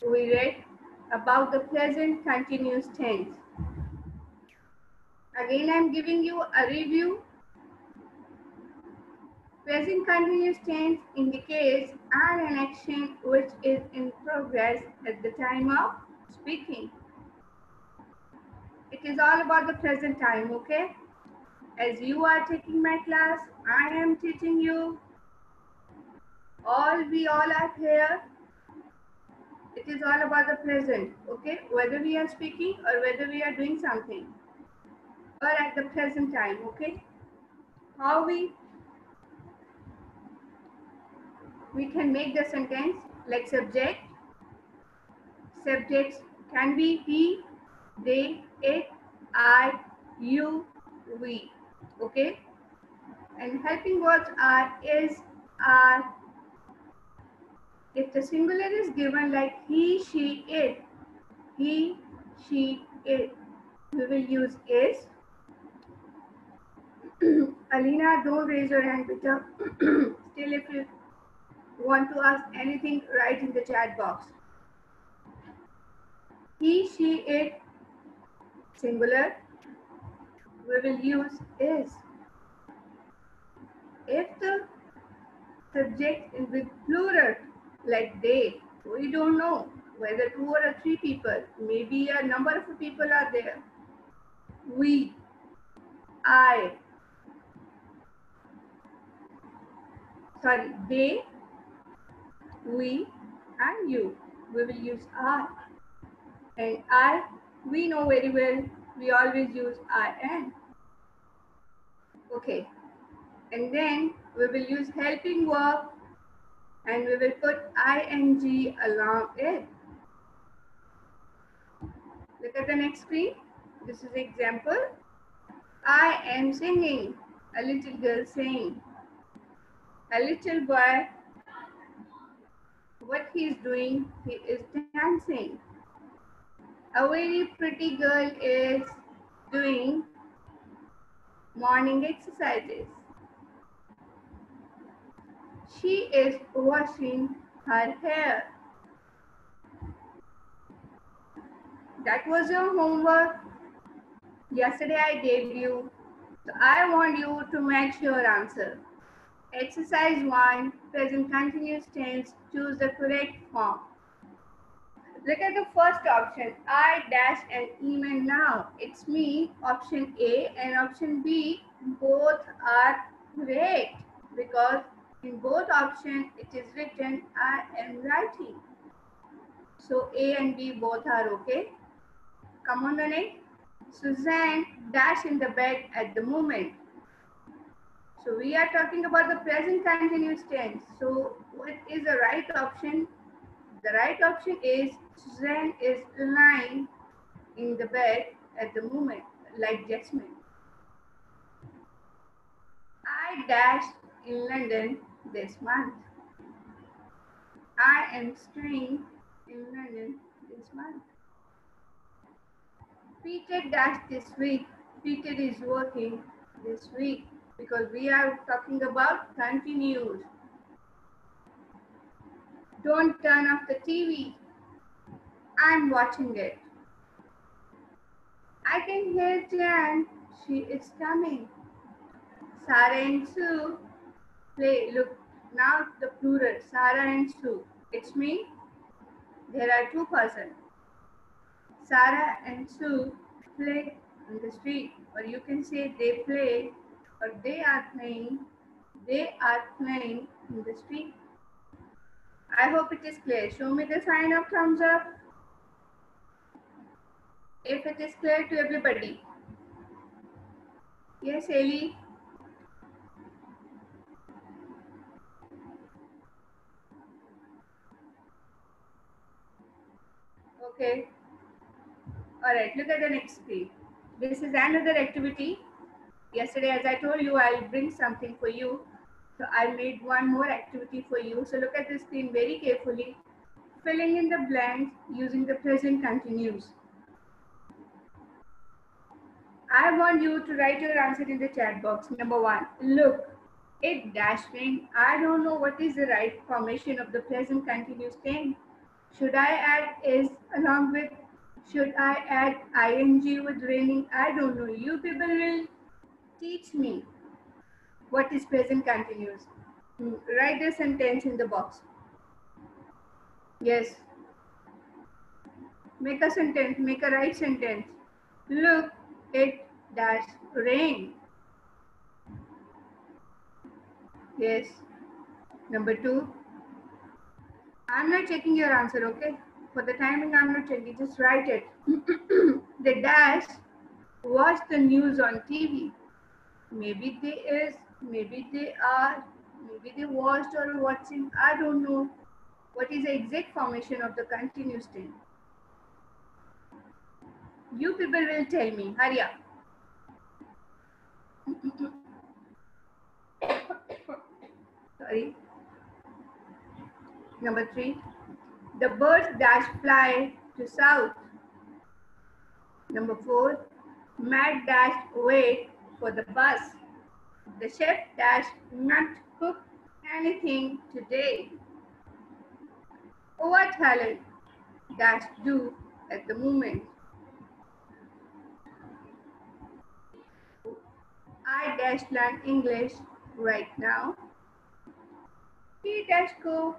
we read about the present continuous tense. Again, I am giving you a review. Present continuous tense indicates an action which is in progress at the time of speaking. It is all about the present time, okay? As you are taking my class, I am teaching you. We all are here. It is all about the present, okay? Whether we are speaking or whether we are doing something, or at the present time, okay? How we can make the sentence like subject. Subjects can be he, they, it, I, you, we, okay? And helping words are is, are. If the singular is given like he, she, it, he, she, it, we will use is. Alina, don't raise your hand, beta. Still, if you want to ask anything, write in the chat box. He, she, it, singular, we will use is. If the subject is with plural, like they, we don't know whether 2 or 3 people, maybe a number of people are there. We, I, they, we, and you. We will use are. And I, we know very well, we always use I am. Okay. And then we will use helping verb and we will put ing along it. Look at the next screen. This is example. I am singing. A little girl saying. A little boy, what he is doing? He is dancing. A very pretty girl is doing morning exercises. She is washing her hair. That was your homework. Yesterday I gave you. So I want you to match your answer. Exercise 1, present continuous tense, choose the correct form. Look at the first option, I dash an email now. It's me, option A and option B, both are correct because in both options it is written I am writing. So A and B both are okay. Come on the next. Suzanne dash in the bed at the moment. So we are talking about the present continuous tense. So what is the right option? The right option is Suzanne is lying in the bed at the moment, like Jasmine. I dashed in London this month. I am staying in London this month. Peter dashed this week. Peter is working this week because we are talking about continuous. Don't turn off the TV. I'm watching it. I can hear Jan. She is coming. Sarah and Sue play. Look, now the plural. Sarah and Sue. It's me. There are 2 persons. Sarah and Sue play on the street. Or you can say they play or they are playing. They are playing in the street. I hope it is clear. Show me the sign of thumbs up if it is clear to everybody. Yes, Ellie. Okay. All right, look at the next screen. This is another activity. Yesterday, as I told you, I'll bring something for you. So I made one more activity for you. So look at the screen very carefully. Filling in the blanks using the present continuous. I want you to write your answer in the chat box. Number 1, look, it dashing. I don't know what is the right formation of the present continuous tense. Should I add is along with, should I add ing with raining? I don't know. You people will teach me what is present continuous. Write the sentence in the box. Yes. Make a sentence, make a right sentence. Look, it dash rain. Yes. Number two. I'm not checking your answer, okay? For the timing, I'm not checking. Just write it. The dash watch the news on TV. Maybe they is, maybe they are, maybe they watched or watching. I don't know. What is the exact formation of the continuous tense? You people will tell me. Hurry up. Sorry. Number three. The birds dash fly to south. Number four. Matt dash wait for the bus. The chef dash not cook anything today. What Helen dash do at the moment? I dash learn English right now. He dash go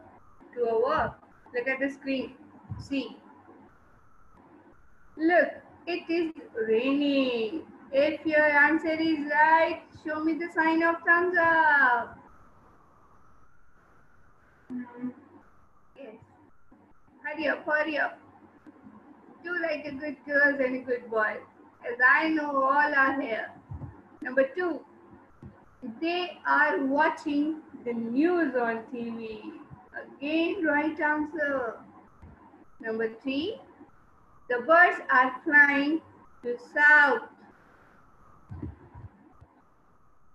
to a work. Look at the screen. See. Look, it is raining. If your answer is right, show me the sign of thumbs up. Yes. Hurry up, hurry up. Do like a good girl and a good boy, as I know all are here. Number two, they are watching the news on TV. Again, right answer. Number three, the birds are flying to south.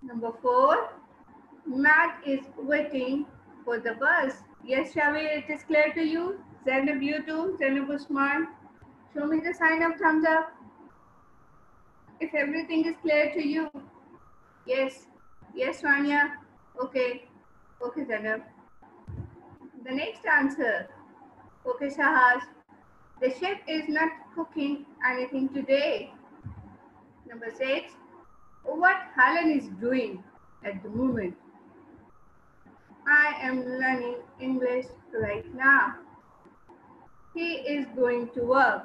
Number four, Matt is waiting for the bus. Yes, Shavi, it is clear to you? Zainab, you too? Zainab Usman, show me the sign of thumbs up if everything is clear to you. Yes, yes, Vanya. Okay, okay, Zainab. The next answer. Okay, Shahaz. The chef is not cooking anything today. Number six. What Helen is doing at the moment? I am learning English right now. He is going to work.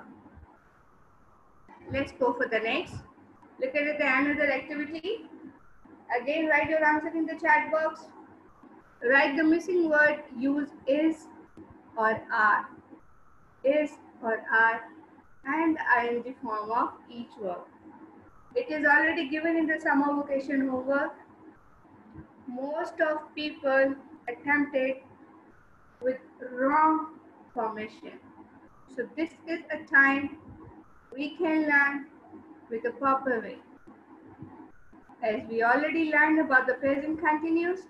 Let's go for the next. Look at the another activity. Again, write your answer in the chat box. Write the missing word. Use is or are. Is or are and ing form of each verb. It is already given in the summer vacation homework. Most of people attempted with wrong formation. So this is a time we can learn with a proper way. As we already learned about the present continuous,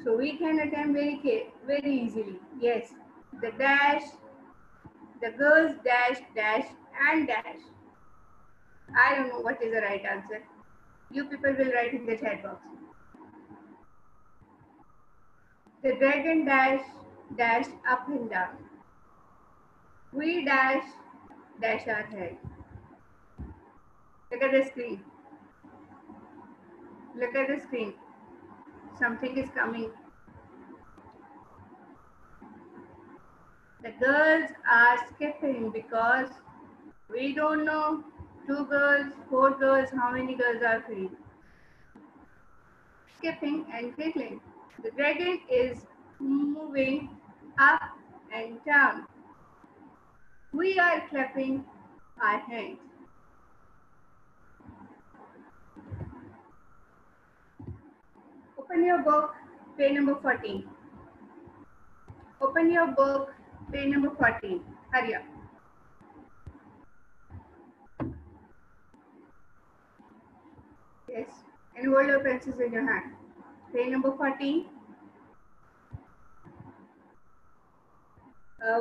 so we can attempt very easily. Yes, the dash, the girls dash, dash and dash. I don't know what is the right answer. You people will write in the chat box. The dragon dash, dash up and down. We dash, dash our head. Look at the screen. Look at the screen. Something is coming. The girls are skipping because we don't know 2 girls, 4 girls, how many girls are free. Skipping and giggling. The dragon is moving up and down. We are clapping our hands. Open your book, page number 14. Open your book, page number 14. Hurry up. Yes, and hold your pencils in your hand. Page number 14.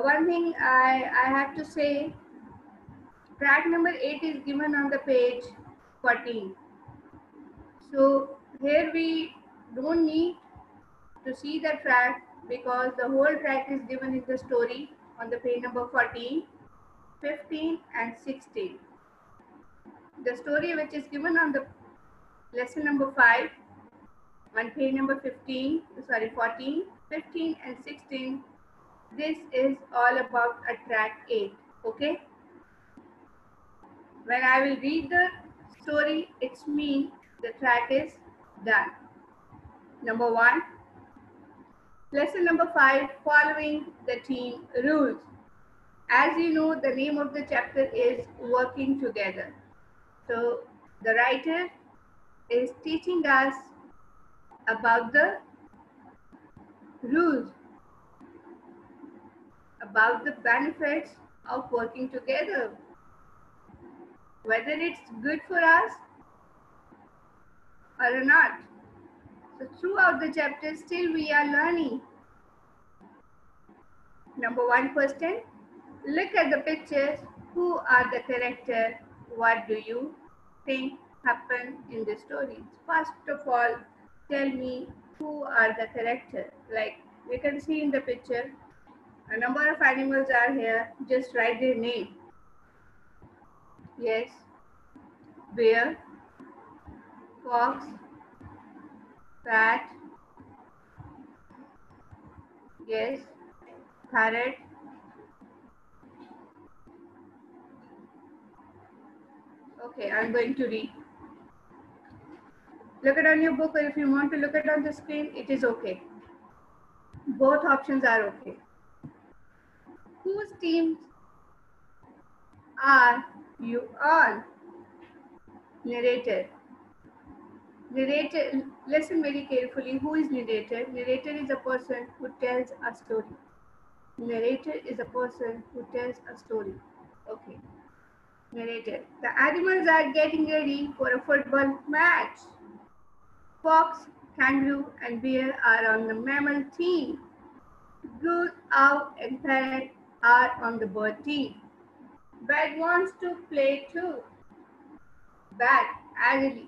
One thing I have to say, track number 8 is given on the page 14. So here we don't need to see the track because the whole track is given in the story. on the page number 14, 15 and 16. The story which is given on the lesson number 5 on page number 14, 15 and 16. This is all about a track 8. Okay. When I will read the story, it's mean the track is done. Number 1. Lesson number 5, following the team rules. As you know, the name of the chapter is working together. So the writer is teaching us about the rules, about the benefits of working together, whether it's good for us or not. So throughout the chapter, still we are learning. Number 1 question, look at the pictures. Who are the characters? What do you think happened in the story? First of all, tell me who are the characters. Like you can see in the picture, a number of animals are here. Just write their name. Yes, bear, fox, rat, yes, parrot, okay, I'm going to read. Look it on your book, or if you want to look it on the screen, it is okay. Both options are okay. Whose teams are you on? Narrator. Narrator, listen very carefully. Who is narrator? Narrator is a person who tells a story. Narrator is a person who tells a story. Okay. Narrator. The animals are getting ready for a football match. Fox, kangaroo, and bear are on the mammal team. Goose, owl, and parrot are on the bird team. Bat wants to play too. Bat, Adely.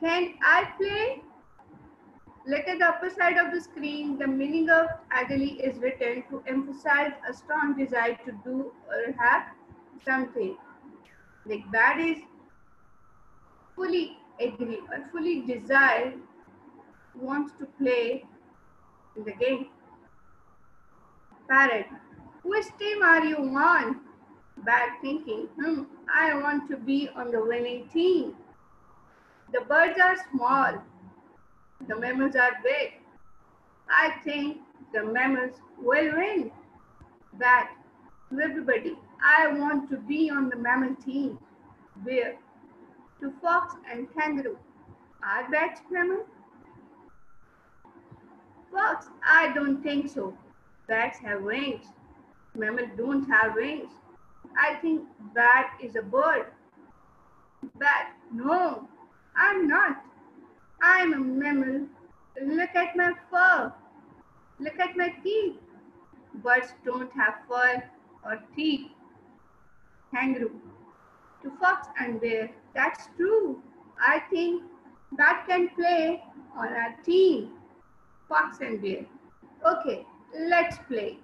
Can I play? Look at the upper side of the screen. The meaning of Adely is written to emphasize a strong desire to do or have something. Like Bat is fully agree or fully desire, wants to play in the game. Parrot, which team are you on? Bat thinking, I want to be on the winning team. The birds are small. The mammals are big. I think the mammals will win. Bat, to everybody, I want to be on the mammal team. Bear, to fox and kangaroo, are bats mammal? Fox, I don't think so. Bats have wings. Mammals don't have wings. I think bat is a bird. Bat, no, I'm not. I'm a mammal. Look at my fur. Look at my teeth. Birds don't have fur or teeth. Kangaroo. To fox and bear, that's true. I think bat can play on our team. Fox and bear. Okay, let's play.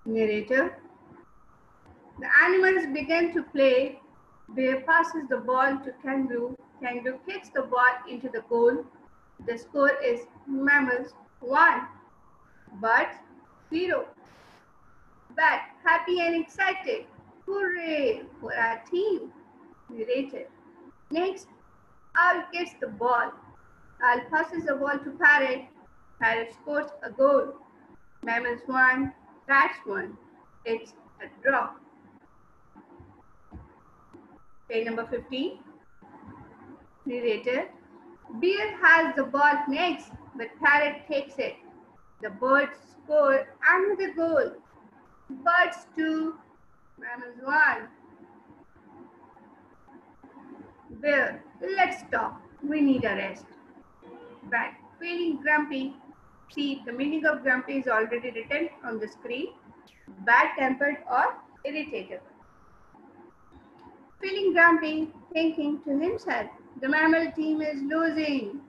Narrator. The animals begin to play. Bear passes the ball to kangaroo. Kangaroo kicks the ball into the goal. The score is mammals 1, birds 0. Bat, happy and excited. Hooray for our team. Narrator. Next, owl gets the ball. Owl passes the ball to parrot. Parrot scores a goal. Mammals 1, bats 1. It's a draw. Page number 15. Narrator. Bear has the ball next, but parrot takes it. The birds score another goal. Birds 2, mammals 1. Bear, let's stop. We need a rest. Bat, feeling grumpy. See, the meaning of grumpy is already written on the screen. Bad-tempered or irritated. Feeling grumpy, thinking to himself, the mammal team is losing.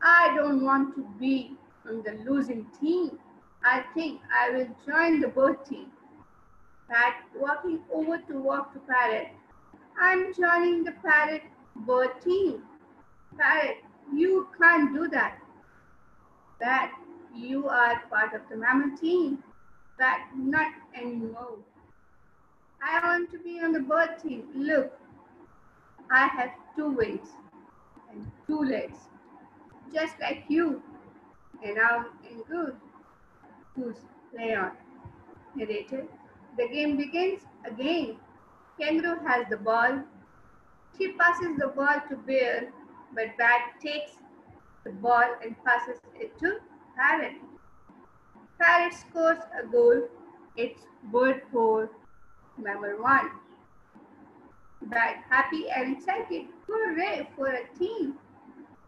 I don't want to be on the losing team. I think I will join the bird team. Bat walking over to walk to parrot. I'm joining the parrot bird team. Parrot, you can't do that. Bat, you are part of the mammal team. Bat, not anymore. I want to be on the bird team. Look, I have two wings and two legs, just like you. And I'm in good. Who's play on? Narrated. The game begins again. Kangaroo has the ball. She passes the ball to Bear, but Bat takes the ball and passes it to Parrot. Parrot scores a goal. It's bird 4, mammal 1. Bat happy and excited. Hooray for a team.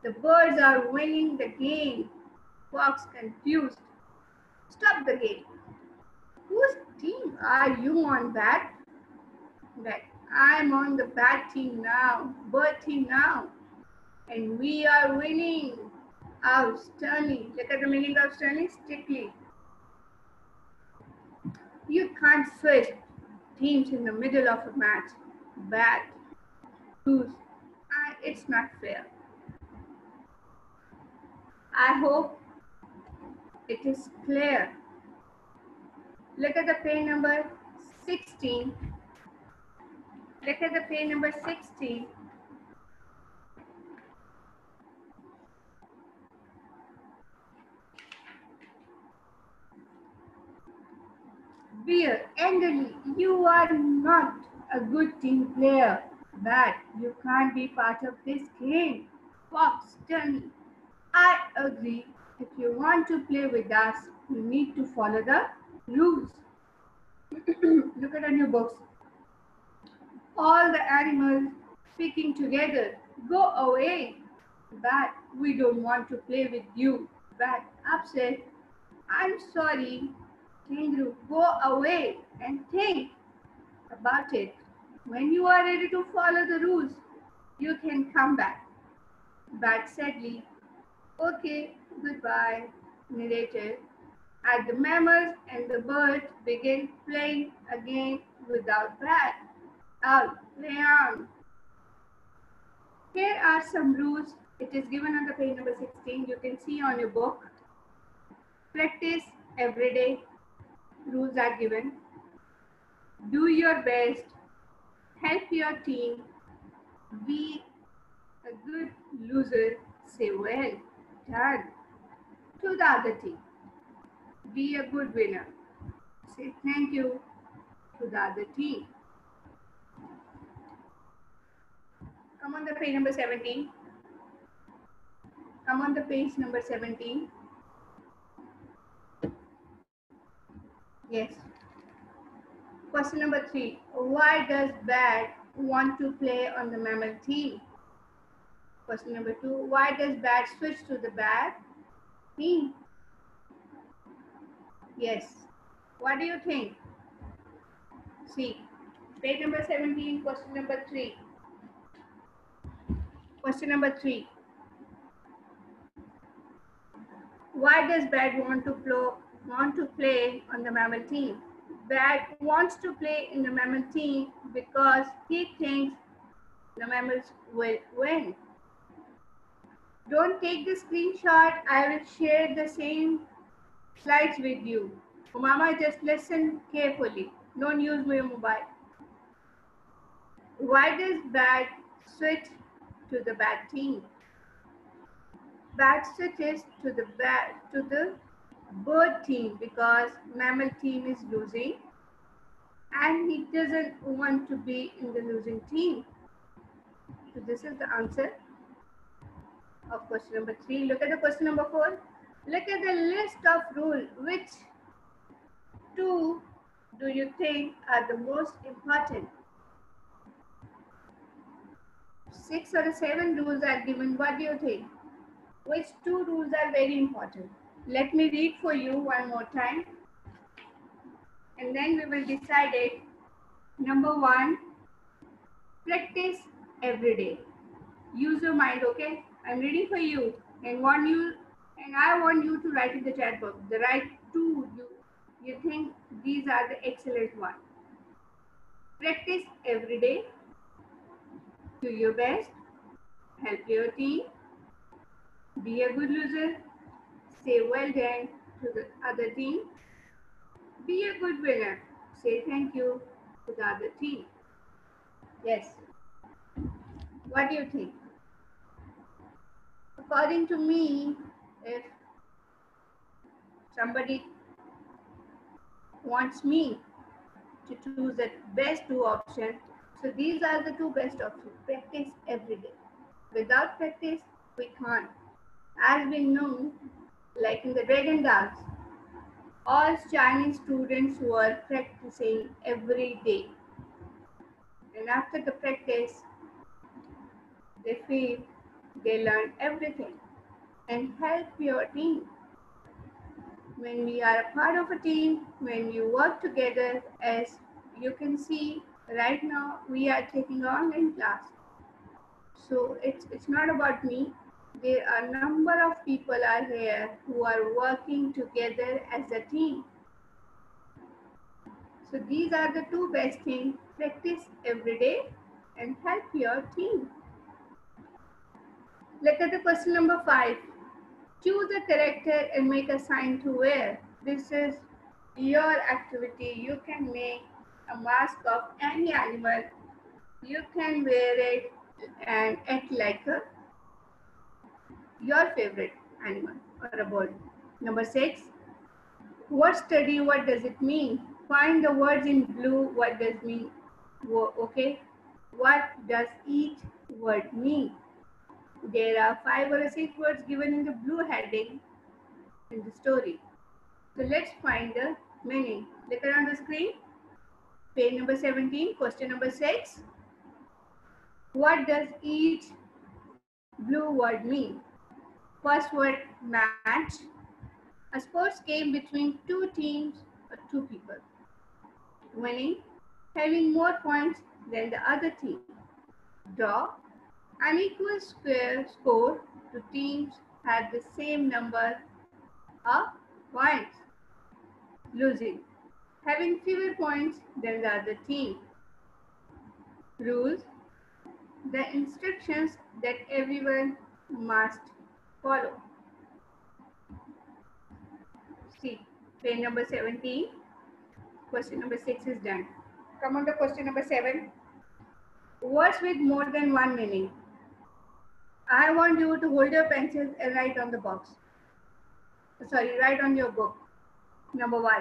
The birds are winning the game. Fox confused. Stop the game. Whose team are you on, Bat? Bat, I'm on the bat team now, bird team now. And we are winning. Oh, sternly. Look at the meaning of sternly, strictly. You can't switch teams in the middle of a match. Bat, lose. It's not fair. I hope it is clear. Look at the page number 16. Look at the page number 16. Bear, angrily, you are not a good team player. Bat, you can't be part of this game. Fox, sternly, I agree. If you want to play with us, you need to follow the rules. Look at our new books. All the animals speaking together. Go away. Bat, we don't want to play with you. Bat, upset. I'm sorry. Kangaroo, go away and think about it. When you are ready to follow the rules, you can come back. Bat sadly, okay, goodbye. Narrator. As the mammals and the birds begin playing again without Bat. Out, play on. Here are some rules. It is given on the page number 16. You can see on your book. Practice every day. Rules are given. Do your best. Help your team. Be a good loser. Say well done to the other team. Be a good winner. Say thank you to the other team. Come on the page number 17. Come on the page number 17. Yes. Question number 3. Why does Bat want to play on the mammal team? Question number 2. Why does Bat switch to the bat team? Yes. What do you think? See. Page number 17, question number 3. Question number 3. Why does Bat want to play on the mammal team? Bat wants to play in the mammal team because he thinks the mammals will win. Don't take the screenshot. I will share the same slides with you. Mama, just listen carefully. Don't use your mobile. Why does Bat switch to the bat team? Bat switches to the bird team because mammal team is losing and he doesn't want to be in the losing team. So this is the answer of question number 3. Look at the question number 4. Look at the list of rules. Which 2 do you think are the most important? 6 or 7 rules are given. What do you think? Which 2 rules are very important? Let me read for you one more time. And then we will decide it. Number 1, practice every day. Use your mind, okay? I'm reading for you and I want you to write in the chat box the right two you think these are the excellent one. Practice every day. Do your best. Help your team. Be a good loser. Say well done to the other team. Be a good winner. Say thank you to the other team. Yes. What do you think? According to me, if somebody wants me to choose the best two options, so these are the two best options. Practice every day. Without practice, we can't. As we know, like in the Dragon Dance, all Chinese students were practicing every day. And after the practice, they feel they learn everything and help your team. When we are a part of a team, when you work together, as you can see right now, we are taking online class. So it's not about me. There are a number of people are here who are working together as a team. So these are the two best things. Practice every day and help your team. Look at the question number 5. Choose a character and make a sign to wear. This is your activity. You can make a mask of any animal. You can wear it and act like your favorite animal or a bird. Number 6. What study? What does it mean? Find the words in blue. What does mean? Okay. What does each word mean? There are 5 or 6 words given in the blue heading in the story. So let's find the meaning. Look around the screen. Page number 17, question number 6. What does each blue word mean? First word, match. A sports game between two teams or two people. Winning, having more points than the other team. Draw, an equal score to teams have the same number of points. Losing, having fewer points than the other team. Rules, the instructions that everyone must follow. See, page number 17, question number 6 is done. Come on to question number 7. Words with more than one meaning. I want you to hold your pencils and write on the box. Sorry, write on your book. Number 1.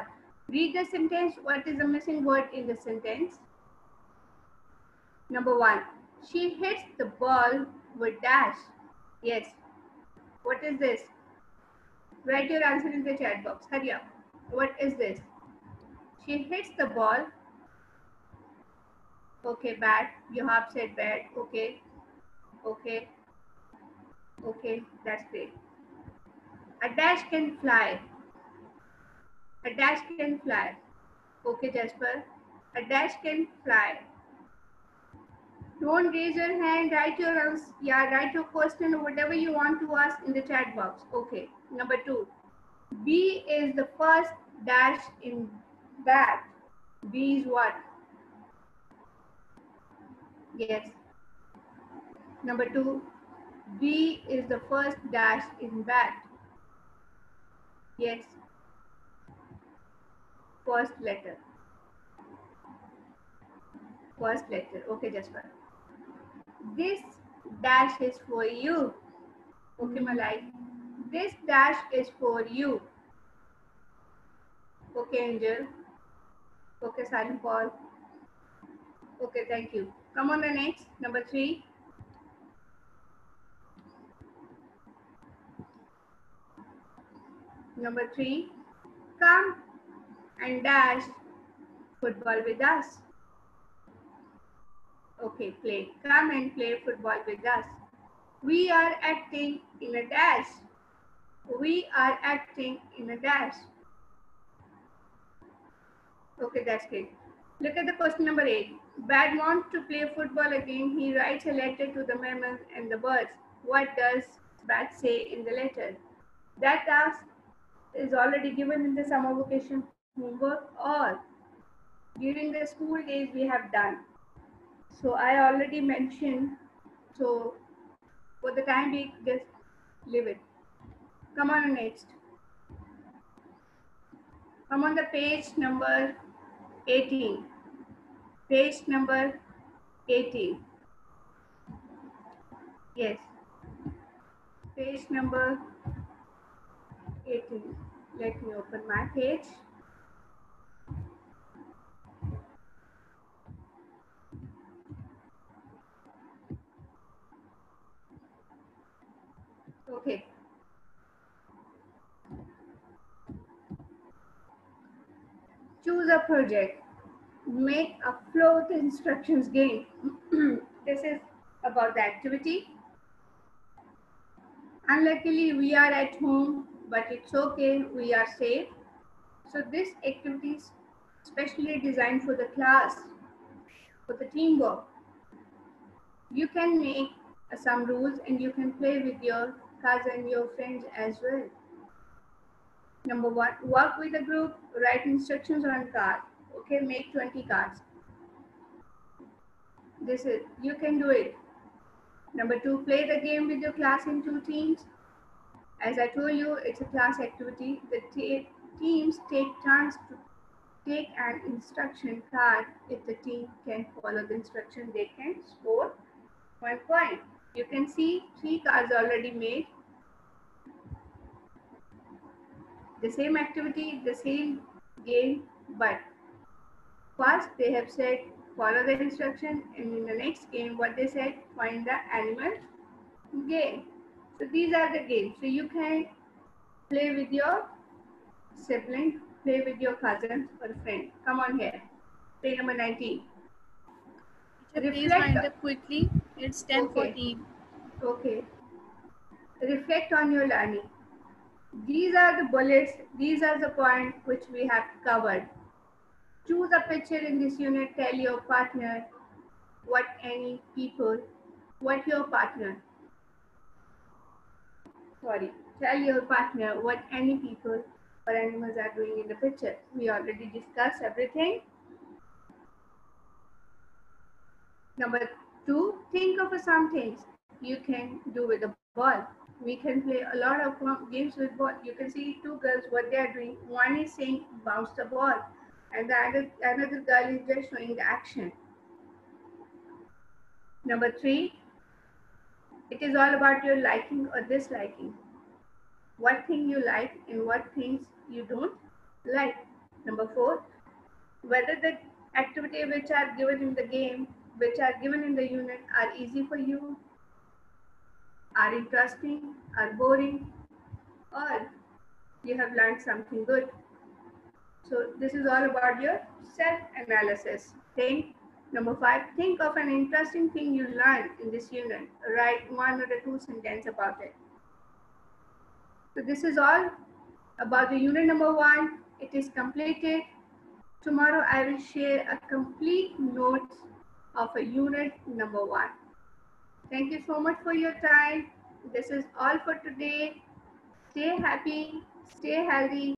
Read the sentence. What is the missing word in the sentence? Number 1. She hits the ball with dash. Yes. What is this? Write your answer in the chat box. Hurry up. What is this? She hits the ball. Okay, bat. You have said bat. Okay. Okay. Okay, that's great. A dash can fly. A dash can fly. Okay, Jasper. A dash can fly. Don't raise your hand. Write your answer. Yeah, write your question or whatever you want to ask in the chat box. Okay. Number 2. B is the first dash in bat. B is what? Yes. Number 2. B is the first dash in bat. Yes. First letter. First letter. Okay, Jasper. This dash is for you. Okay, Malai. This dash is for you. Okay, Angel. Okay, Silent Paul. Okay, thank you. Come on the next. Number 3. Number 3. Come and dash football with us. Okay, play. Come and play football with us. We are acting in a dash. We are acting in a dash. Okay, that's great. Look at the question number 8. Bat wants to play football again. He writes a letter to the mammals and the birds. What does Bat say in the letter? That asks, is already given in the summer vacation homework or during the school days we have done. So I already mentioned. So for the time being, just leave it. Come on next. Come on the page number 18. Page number 18. Yes. Page number 18. Let me open my page. Okay. Choose a project. Make a flow with instructions game. This is about the activity. Unluckily, we are at home, but it's okay. We are safe. So this activity is specially designed for the class, for the teamwork. You can make some rules and you can play with your cousin, your friends as well. Number one, work with a group, write instructions on card. Okay, make 20 cards. This is, you can do it. Number two, play the game with your class in two teams. As I told you, it's a class activity. The teams take turns to take an instruction card. If the team can follow the instruction, they can score 1 point. You can see 3 cards already made. The same activity, the same game, but first they have said follow the instruction, and in the next game what they said, find the animal game. So these are the games. So you can play with your sibling, play with your cousin or friend. Come on here. Play number 19. Teacher, please wind up quickly. It's 10:14. Okay. Reflect on your learning. These are the bullets. These are the points which we have covered. Choose a picture in this unit. Tell your partner what any people, what your partner, sorry, tell your partner what any people or animals are doing in the picture. We already discussed everything. Number two, think of some things you can do with a ball. We can play a lot of games with ball. You can see two girls, what they are doing. One is saying bounce the ball, and the another girl is just showing the action. Number three, it is all about your liking or disliking. What thing you like and what things you don't like. Number four, whether the activity which are given in the game, which are given in the unit are easy for you, are interesting, are boring, or you have learned something good. So this is all about your self-analysis. Think. Number five, think of an interesting thing you learned in this unit. Write 1 or 2 sentences about it. So this is all about the unit number 1. It is completed. Tomorrow I will share a complete notes of a unit number 1. Thank you so much for your time. This is all for today. Stay happy, stay healthy.